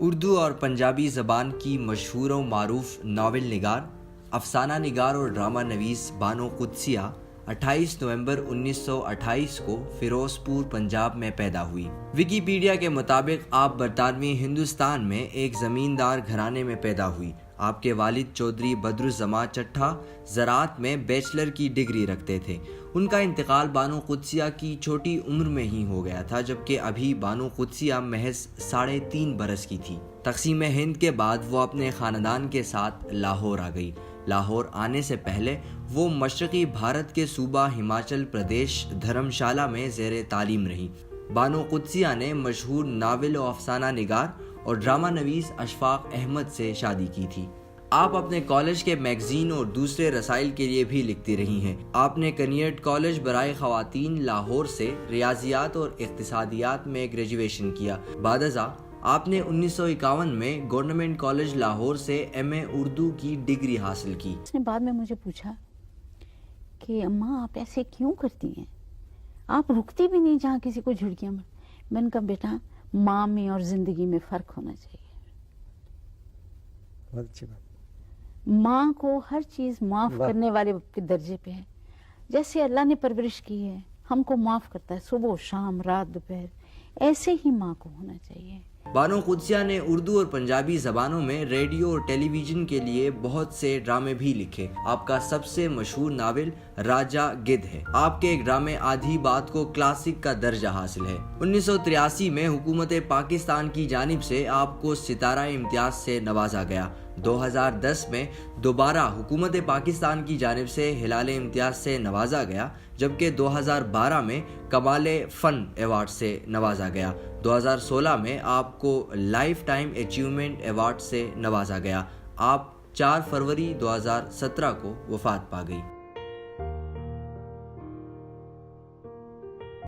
اردو اور پنجابی زبان کی مشہور و معروف ناول نگار، افسانہ نگار اور ڈرامہ نویس بانو قدسیہ 28 نومبر 1928 کو فیروز پور پنجاب میں پیدا ہوئی۔ ویکیپیڈیا کے مطابق آپ برطانوی ہندوستان میں ایک زمیندار گھرانے میں پیدا ہوئی۔ آپ کے والد چودھری بدرالزماں چٹھا زراعت میں بیچلر کی ڈگری رکھتے تھے۔ ان کا انتقال بانو قدسیہ کی چھوٹی عمر میں ہی ہو گیا تھا، جبکہ ابھی بانو قدسیہ محض 3.5 برس کی تھی۔ تقسیم ہند کے بعد وہ اپنے خاندان کے ساتھ لاہور آ گئی۔ لاہور آنے سے پہلے وہ مشرقی بھارت کے صوبہ ہماچل پردیش دھرم شالہ میں زیر تعلیم رہی۔ بانو قدسیہ نے مشہور ناول و افسانہ نگار اور ڈرامہ نویس اشفاق احمد سے شادی کی تھی۔ آپ اپنے کالج کے میگزین اور دوسرے رسائل کے لیے بھی لکھتی رہی ہیں۔ آپ نے کنیٹ کالج برائے خواتین لاہور سے ریاضیات اور اقتصادیات میں گریجویشن کیا۔ بعد ازاں آپ نے 1951 میں گورنمنٹ کالج لاہور سے ایم.اے اردو کی ڈگری حاصل کی۔ اس نے بعد میں مجھے پوچھا کہ اماں آپ ایسے کیوں کرتی ہیں، آپ رکتی بھی نہیں جہاں کسی کو جھڑکیاں مار۔ میں نے کہا بیٹا ماں میں اور زندگی میں فرق ہونا چاہیے۔ بہت اچھی بات۔ ماں کو ہر چیز معاف کرنے والے کے درجے پہ ہے، جیسے اللہ نے پرورش کی ہے ہم کو معاف کرتا ہے، صبح شام رات دوپہر، ایسے ہی ماں کو ہونا چاہیے۔ بانو قدسیہ نے اردو اور پنجابی زبانوں میں ریڈیو اور ٹیلی ویژن کے لیے بہت سے ڈرامے بھی لکھے۔ آپ کا سب سے مشہور ناول راجہ گدھ ہے۔ آپ کے ڈرامے آدھی بات کو کلاسک کا درجہ حاصل ہے۔ 1983 میں حکومت پاکستان کی جانب سے آپ کو ستارہ امتیاز سے نوازا گیا۔ 2010 میں دوبارہ حکومت پاکستان کی جانب سے ہلال امتیاز سے نوازا گیا، جبکہ 2012 میں کمال فن ایوارڈ سے نوازا گیا۔ 2016 میں آپ کو لائف ٹائم اچیومنٹ ایوارڈ سے نوازا گیا۔ آپ 4 فروری 2017 کو وفات پا گئی۔